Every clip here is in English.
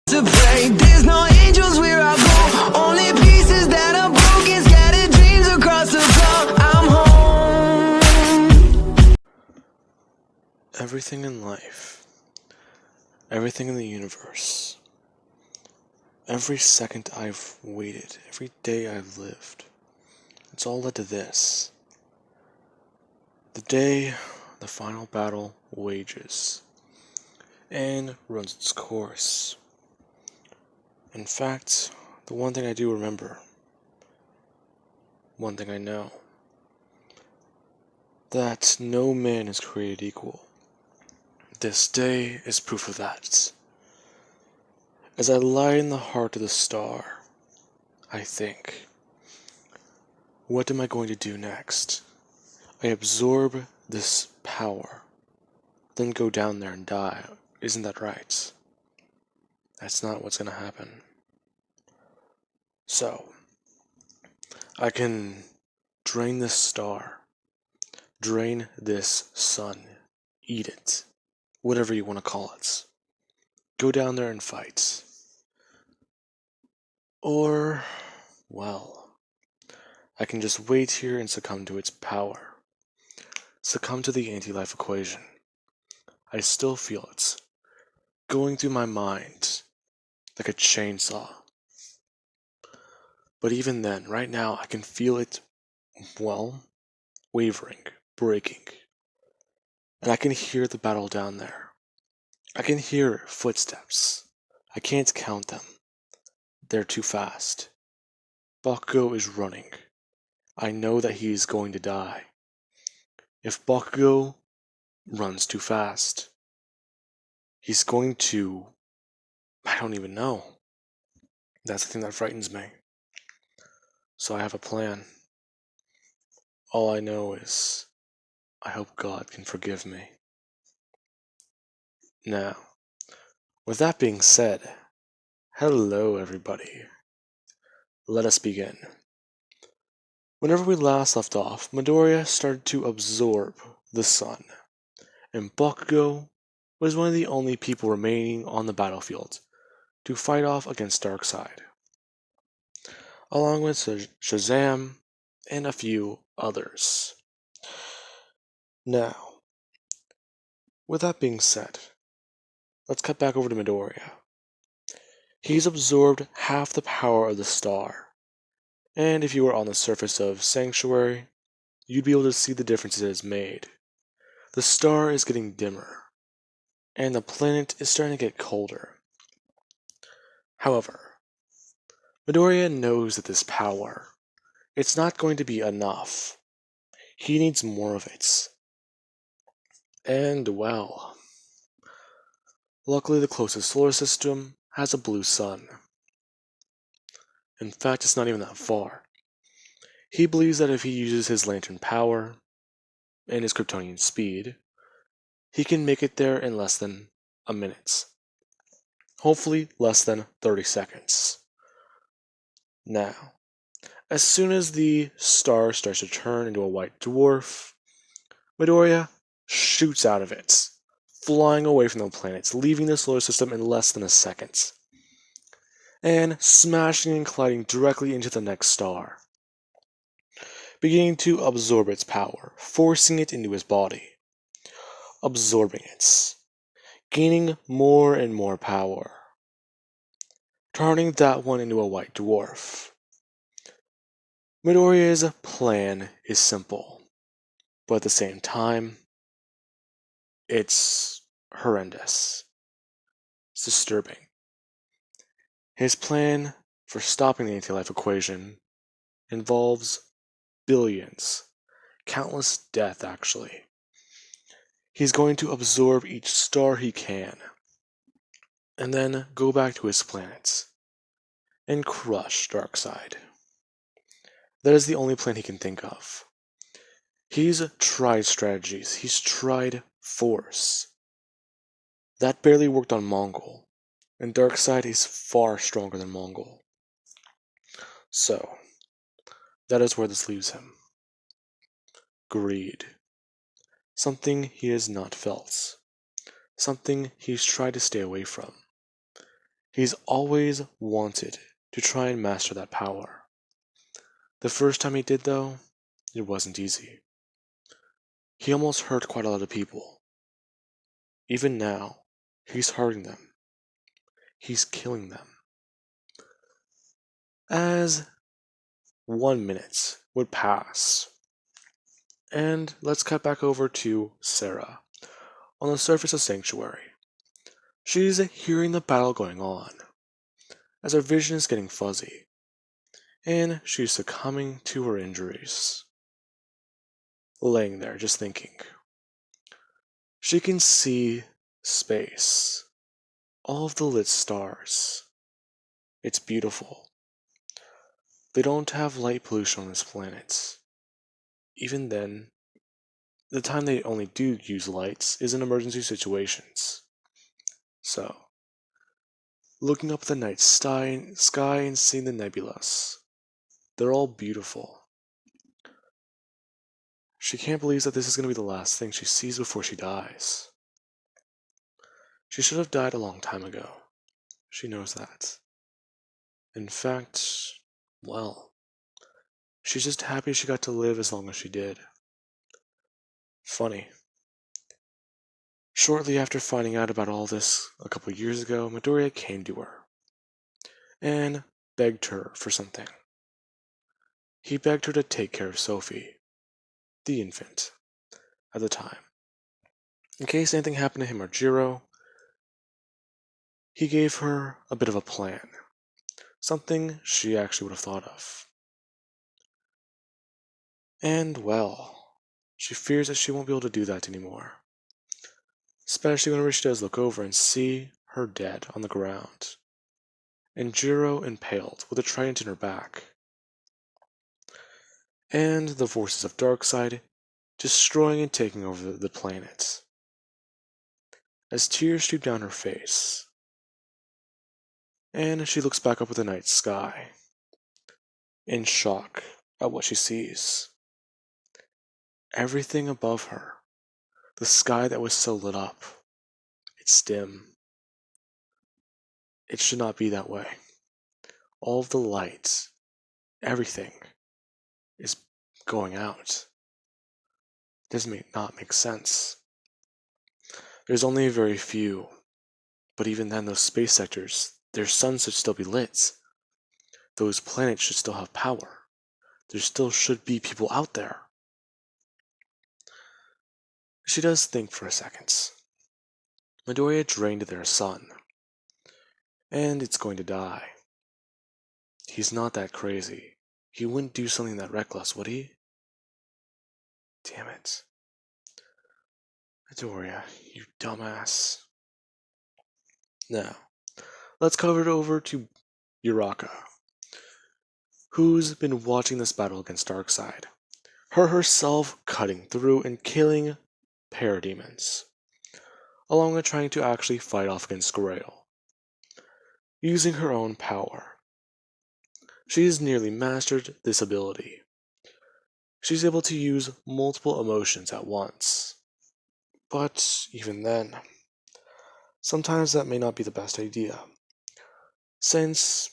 To pray, there's no angels where I go, only pieces that are broken, scattered dreams across the floor. I'm home. Everything in life, everything in the universe, every second I've waited, every day I've lived, it's all led to this. The day the final battle wages and runs its course. In fact, the one thing I do remember, one thing I know, that no man is created equal. This day is proof of that. As I lie in the heart of the star, I think, what am I going to do next? I absorb this power, then go down there and die. Isn't that right? That's not what's going to happen. So, I can drain this star, drain this sun, eat it, whatever you want to call it. Go down there and fight. Or, well, I can just wait here and succumb to its power. Succumb to the anti-life equation. I still feel it, going through my mind like a chainsaw. But even then, right now, I can feel it, well, wavering, breaking. And I can hear the battle down there. I can hear footsteps. I can't count them. They're too fast. Bakugo is running. I know that he is going to die. If Bakugo runs too fast, he's going to... I don't even know. That's the thing that frightens me. So I have a plan. All I know is, I hope God can forgive me. Now, with that being said, hello everybody. Let us begin. Whenever we last left off, Midoriya started to absorb the sun, and Bakugo was one of the only people remaining on the battlefield to fight off against Darkseid, along with Shazam and a few others. Now, with that being said, let's cut back over to Midoriya. He's absorbed half the power of the star, and if you were on the surface of Sanctuary, you'd be able to see the differences it has made. The star is getting dimmer, and the planet is starting to get colder. However, Midoriya knows that this power, it's not going to be enough. He needs more of it. And, well, luckily the closest solar system has a blue sun. In fact, it's not even that far. He believes that if he uses his lantern power and his Kryptonian speed, he can make it there in less than a minute. Hopefully less than 30 seconds. Now, as soon as the star starts to turn into a white dwarf, Midoriya shoots out of it, flying away from the planets, leaving the solar system in less than a second, and smashing and colliding directly into the next star, beginning to absorb its power, forcing it into his body, absorbing it, gaining more and more power, turning that one into a white dwarf. Midoriya's plan is simple, but at the same time, it's horrendous. It's disturbing. His plan for stopping the anti-life equation involves billions, countless death actually. He's going to absorb each star he can, and then go back to his planets and crush Darkseid. That is the only plan he can think of. He's tried strategies, he's tried force. That barely worked on Mongol, and Darkseid is far stronger than Mongol. So, that is where this leaves him. Greed. Something he has not felt. Something he's tried to stay away from. He's always wanted to try and master that power. The first time he did, though, it wasn't easy. He almost hurt quite a lot of people. Even now, he's hurting them. He's killing them. As 1 minute would pass, and let's cut back over to Sarah on the surface of Sanctuary. She's hearing the battle going on, as her vision is getting fuzzy, and she's succumbing to her injuries. Laying there, just thinking. She can see space, all of the lit stars. It's beautiful. They don't have light pollution on this planet. Even then, the time they only do use lights is in emergency situations. So, looking up at the night sky and seeing the nebulas, they're all beautiful. She can't believe that this is going to be the last thing she sees before she dies. She should have died a long time ago. She knows that. In fact, well, she's just happy she got to live as long as she did. Funny. Shortly after finding out about all this a couple years ago, Midoriya came to her and begged her for something. He begged her to take care of Sophie, the infant, at the time. In case anything happened to him or Jiro, he gave her a bit of a plan. Something she actually would have thought of. And, well, she fears that she won't be able to do that anymore. Especially whenever she does look over and see her dead on the ground, and Jiro impaled with a trident in her back. And the forces of Darkseid destroying and taking over the planet. As tears stream down her face, and she looks back up at the night sky, in shock at what she sees. Everything above her, the sky that was so lit up, it's dim. It should not be that way. All of the lights, everything, is going out. This may not make sense. There's only a very few, but even then those space sectors, their suns should still be lit. Those planets should still have power. There still should be people out there. She does think for a second. Midoriya drained their sun, and it's going to die. He's not that crazy. He wouldn't do something that reckless, would he? Damn it. Midoriya, you dumbass. Now, let's cover it over to Uraka, who's been watching this battle against Darkseid. Her herself cutting through and killing parademons, along with trying to actually fight off against Grail, using her own power. She has nearly mastered this ability. She's able to use multiple emotions at once. But even then, sometimes that may not be the best idea, since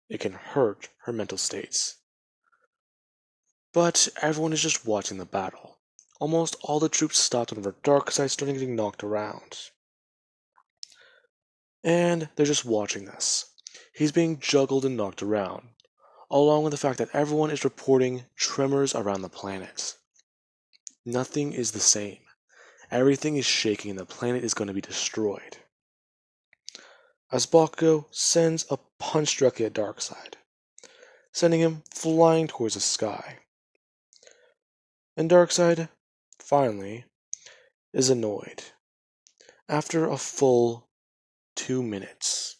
it can hurt her mental states. But everyone is just watching the battle. Almost all the troops stopped whenever Darkseid started getting knocked around. And they're just watching this. He's being juggled and knocked around, along with the fact that everyone is reporting tremors around the planet. Nothing is the same. Everything is shaking and the planet is going to be destroyed. As Bakugo sends a punch directly at Darkseid, sending him flying towards the sky. And Darkseid, finally, is annoyed. After a full 2 minutes.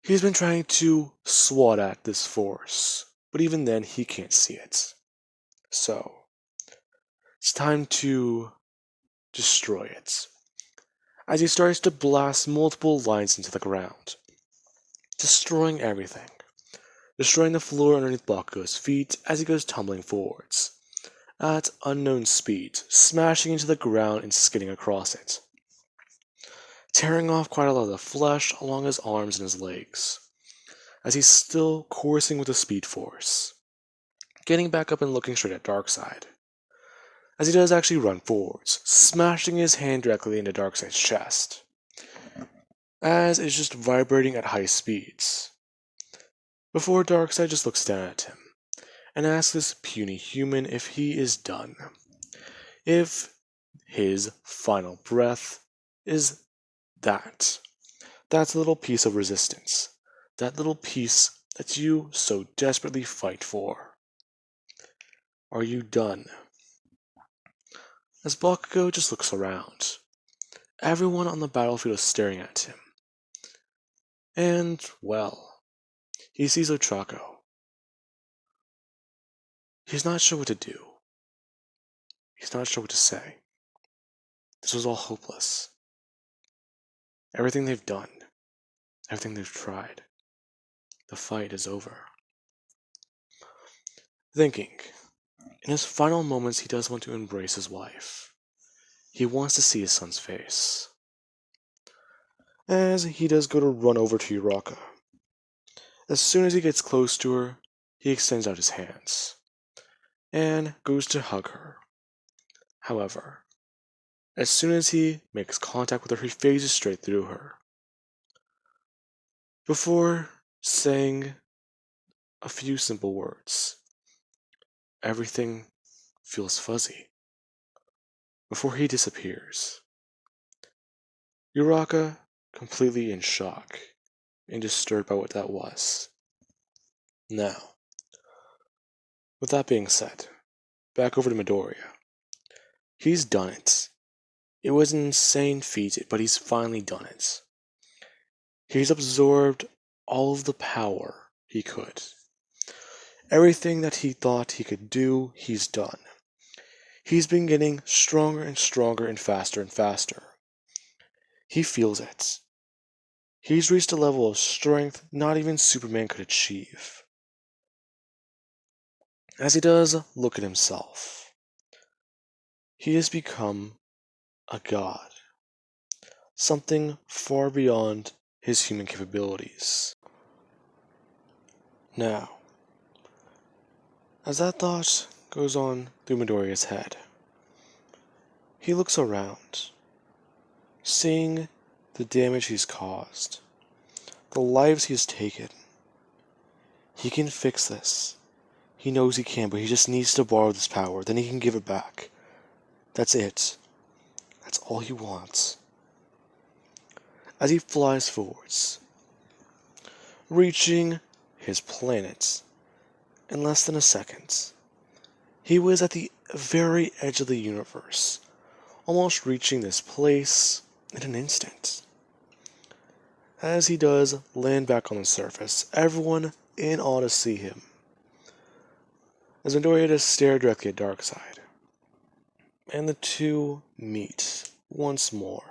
He's been trying to swat at this force, but even then he can't see it. So, it's time to destroy it. As he starts to blast multiple lines into the ground, destroying everything. Destroying the floor underneath Bakugo's feet as he goes tumbling forwards, at unknown speed, smashing into the ground and skidding across it. tearing off quite a lot of the flesh along his arms and his legs, as he's still coursing with the Speed Force, getting back up and looking straight at Darkseid, as he does actually run forwards, smashing his hand directly into Darkseid's chest, as it's just vibrating at high speeds, before Darkseid just looks down at him, and asks this puny human if he is done, if his final breath is that little piece of resistance, that little piece that you so desperately fight for. Are you done? As Bakugo just looks around, everyone on the battlefield is staring at him. And, well, he sees Ochako. He's not sure what to do. He's not sure what to say. This was all hopeless. Everything they've done, everything they've tried, the fight is over. Thinking, in his final moments, he does want to embrace his wife. He wants to see his son's face. As he does go to run over to Uraka. As soon as he gets close to her, he extends out his hands and goes to hug her. However, as soon as he makes contact with her, he phases straight through her, before saying a few simple words. Everything feels fuzzy. Before he disappears, Uraka, completely in shock and disturbed by what that was. Now, with that being said, back over to Midoriya. He's done it. It was an insane feat, but he's finally done it. He's absorbed all of the power he could. Everything that he thought he could do, he's done. He's been getting stronger and stronger and faster. He feels it. He's reached a level of strength not even Superman could achieve. As he does look at himself, he has become a god. Something far beyond his human capabilities. Now, as that thought goes on through Midoriya's head, he looks around, seeing the damage he's caused, the lives he's taken. He can fix this. He knows he can, but he just needs to borrow this power, then he can give it back. That's it. That's all he wants. As he flies forwards, reaching his planet in less than a second, he was at the very edge of the universe, almost reaching this place in an instant. As he does land back on the surface, everyone in awe to see him, as Midoriya does stare directly at Darkseid, and the two meet once more.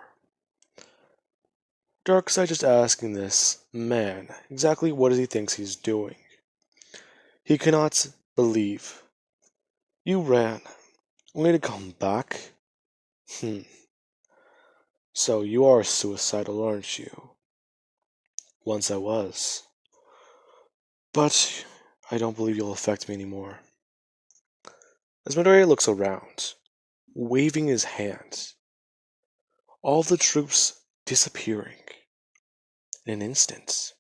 Darkseid just asking this man exactly what he thinks he's doing. He cannot believe. You ran, only to come back? So you are suicidal, aren't you? Once I was. But I don't believe you'll affect me anymore. As Midoriya looks around, waving his hand, all the troops disappearing in an instant.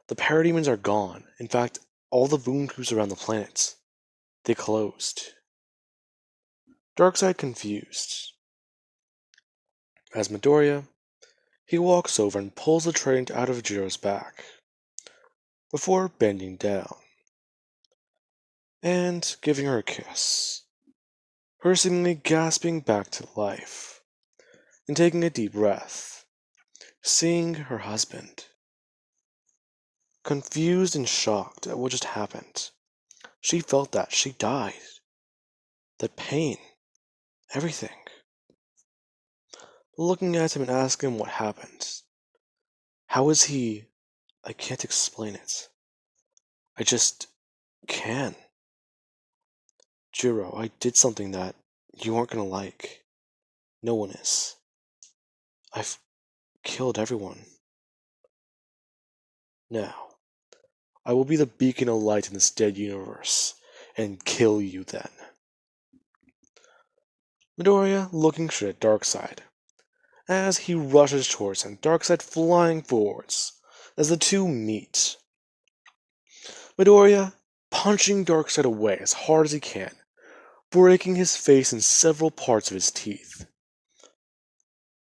The parademons are gone. In fact, all the boom tubes around the planet, they closed. Darkseid confused. As Midoriya, he walks over and pulls the trident out of Jiro's back, before bending down and giving her a kiss, her seemingly gasping back to life, and taking a deep breath, seeing her husband. Confused and shocked at what just happened, she felt that she died. That pain, everything. Looking at him and asking him what happened. How is he? I can't explain it. I just can. Jiro, I did something that you aren't gonna like. No one is. I've killed everyone. Now, I will be the beacon of light in this dead universe, and kill you then. Midoriya looking straight at Darkseid, as he rushes towards him, Darkseid flying forwards, as the two meet. Midoriya punching Darkseid away as hard as he can, breaking his face and several parts of his teeth.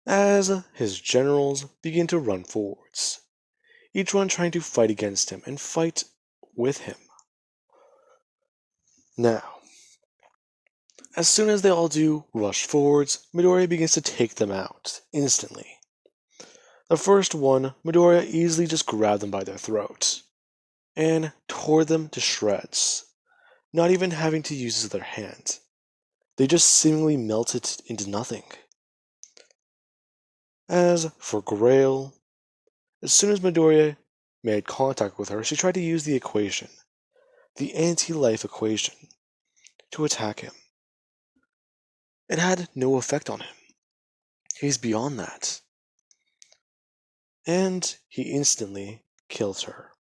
As his generals begin to run forwards, each one trying to fight against him and fight with him. Now, as soon as they all do rush forwards, Midoriya begins to take them out instantly. The first one, Midoriya easily just grabbed them by their throat and tore them to shreds, not even having to use his other hand. They just seemingly melted into nothing. As for Grail, as soon as Midoriya made contact with her, she tried to use the equation, the anti-life equation, to attack him. It had no effect on him. He's beyond that. And he instantly kills her,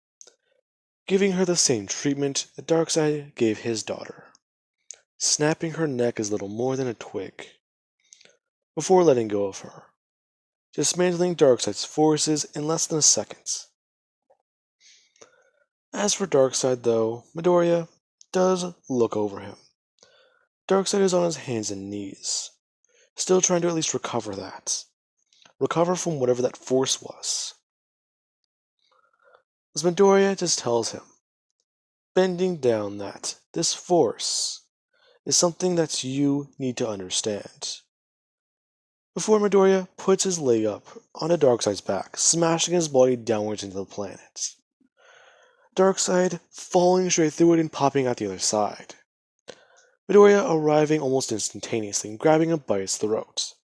giving her the same treatment that Darkseid gave his daughter, snapping her neck as little more than a twig, before letting go of her, dismantling Darkseid's forces in less than a second. As for Darkseid, though, Midoriya does look over him. Darkseid is on his hands and knees, still trying to at least recover from whatever that force was. As Midoriya just tells him, bending down, that this force is something that you need to understand. Before Midoriya puts his leg up onto Darkseid's back, smashing his body downwards into the planet. Darkseid falling straight through it and popping out the other side. Midoriya arriving almost instantaneously and grabbing him by his throat,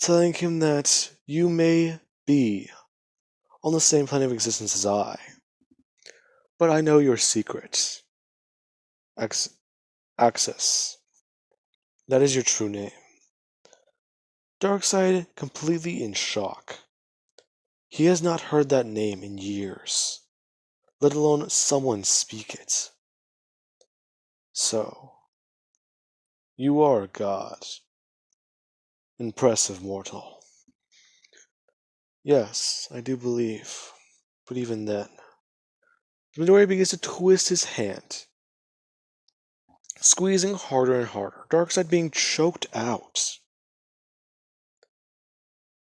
telling him that you may be on the same plane of existence as I, but I know your secret. Axis. That is your true name. Darkseid completely in shock. He has not heard that name in years, let alone someone speak it. So, you are a god. Impressive mortal. Yes, I do believe, but even then, Midoriya begins to twist his hand, squeezing harder and harder, Darkseid being choked out,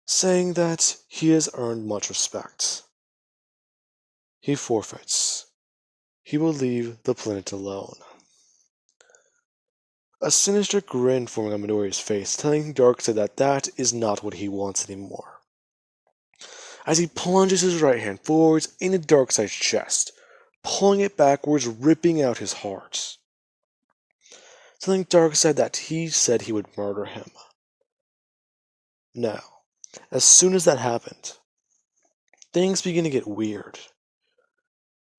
saying that he has earned much respect. He forfeits. He will leave the planet alone. A sinister grin forming on Midoriya's face, telling Darkseid that that is not what he wants anymore. As he plunges his right hand forwards into Darkseid's chest, pulling it backwards, ripping out his heart, telling Darkseid that he said he would murder him. Now, as soon as that happened, things begin to get weird.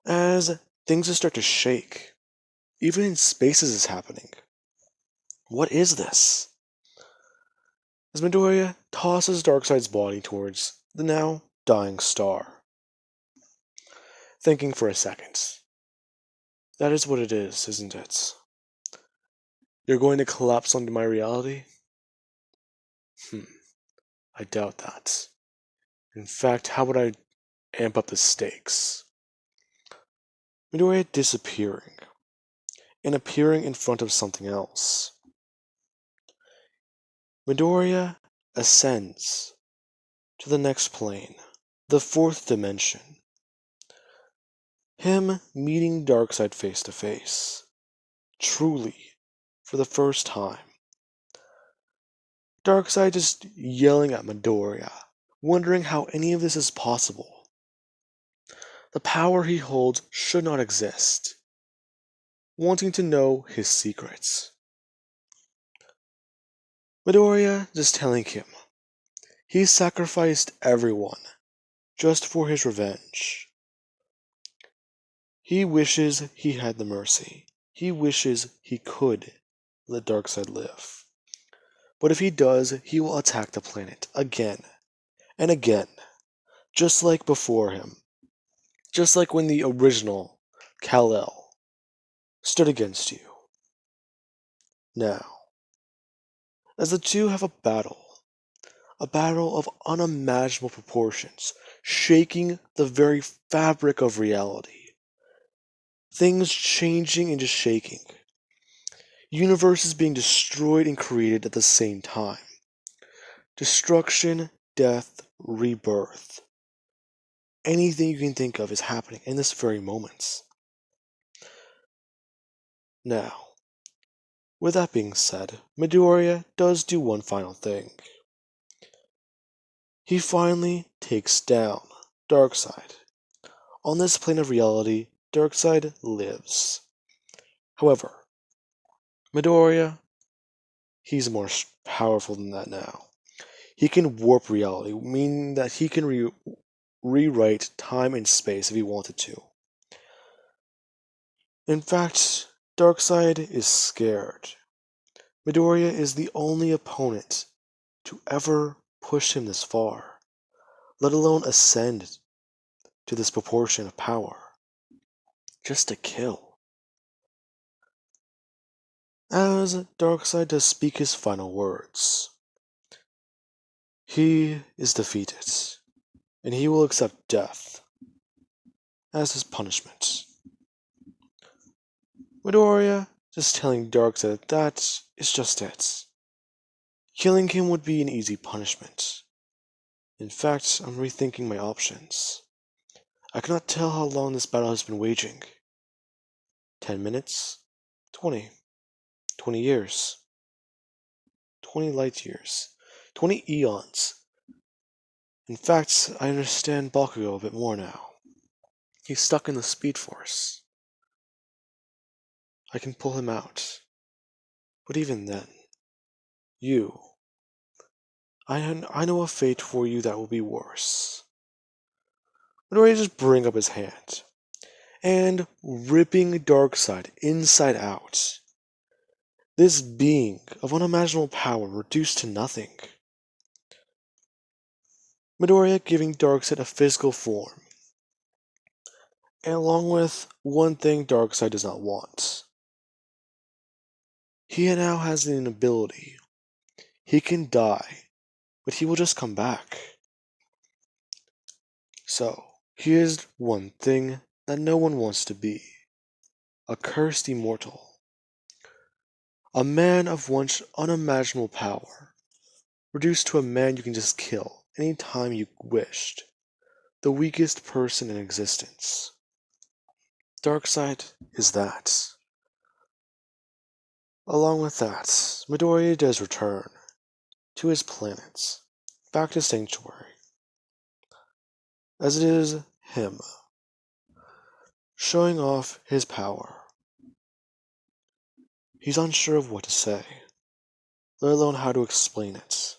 As things just start to shake. Even in space is happening. What is this? As Midoriya tosses Darkseid's body towards the now dying star, thinking for a second. That is what it is, isn't it? You're going to collapse onto my reality? I doubt that. In fact, how would I amp up the stakes? Midoriya disappearing, and appearing in front of something else. Midoriya ascends to the next plane, the fourth dimension. Him meeting Darkseid face to face, truly, for the first time. Darkseid just yelling at Midoriya, wondering how any of this is possible. The power he holds should not exist, wanting to know his secrets. Midoriya just telling him he sacrificed everyone just for his revenge. He wishes he had the mercy. He wishes he could let Darkseid live. But if he does, he will attack the planet again And again, just like before him, just like when the original Kal-El stood against you. Now, as the two have a battle of unimaginable proportions, shaking the very fabric of reality, things changing and just shaking, universes being destroyed and created at the same time, destruction, death, rebirth. Anything you can think of is happening in this very moment. Now, with that being said, Midoriya does do one final thing. He finally takes down Darkseid. On this plane of reality, Darkseid lives. However, Midoriya, he's more powerful than that now. He can warp reality, meaning that he can rewrite time and space if he wanted to. In fact, Darkseid is scared. Midoriya is the only opponent to ever push him this far, let alone ascend to this proportion of power. Just to kill. As Darkseid does speak his final words, he is defeated, and he will accept death as his punishment. Midoriya just telling Darkseid that is just it. Killing him would be an easy punishment. In fact, I'm rethinking my options. I cannot tell how long this battle has been waging. 10 minutes? 20. 20 years. 20 light years. 20 eons. In fact, I understand Bakugo a bit more now. He's stuck in the Speed Force. I can pull him out. But even then, you. I know a fate for you that will be worse. Midoriya just bring up his hand, and ripping Darkseid inside out. This being of unimaginable power reduced to nothing. Midoriya giving Darkseid a physical form, and along with one thing Darkseid does not want. He now has an ability. He can die, but he will just come back. So, here's one thing that no one wants to be. A cursed immortal. A man of once unimaginable power, reduced to a man you can just kill any time you wished. The weakest person in existence. Darkseid is that. Along with that, Midoriya does return to his planet, back to Sanctuary, as it is him, showing off his power. He's unsure of what to say, let alone how to explain it,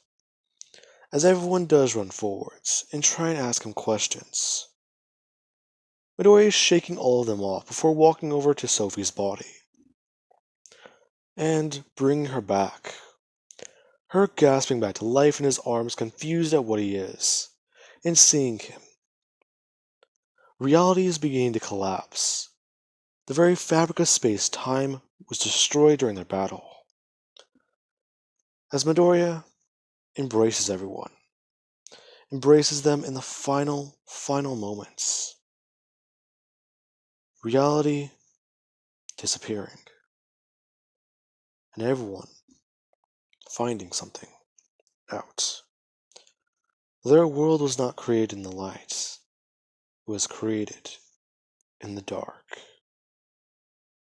as everyone does run forwards and try and ask him questions. Midoriya is shaking all of them off before walking over to Sophie's body and bringing her back. Her gasping back to life in his arms, confused at what he is, and seeing him. Reality is beginning to collapse. The very fabric of space-time was destroyed during their battle. As Midoriya embraces everyone, embraces them in the final moments. Reality disappearing. And everyone finding something out. Their world was not created in the light. It was created in the dark.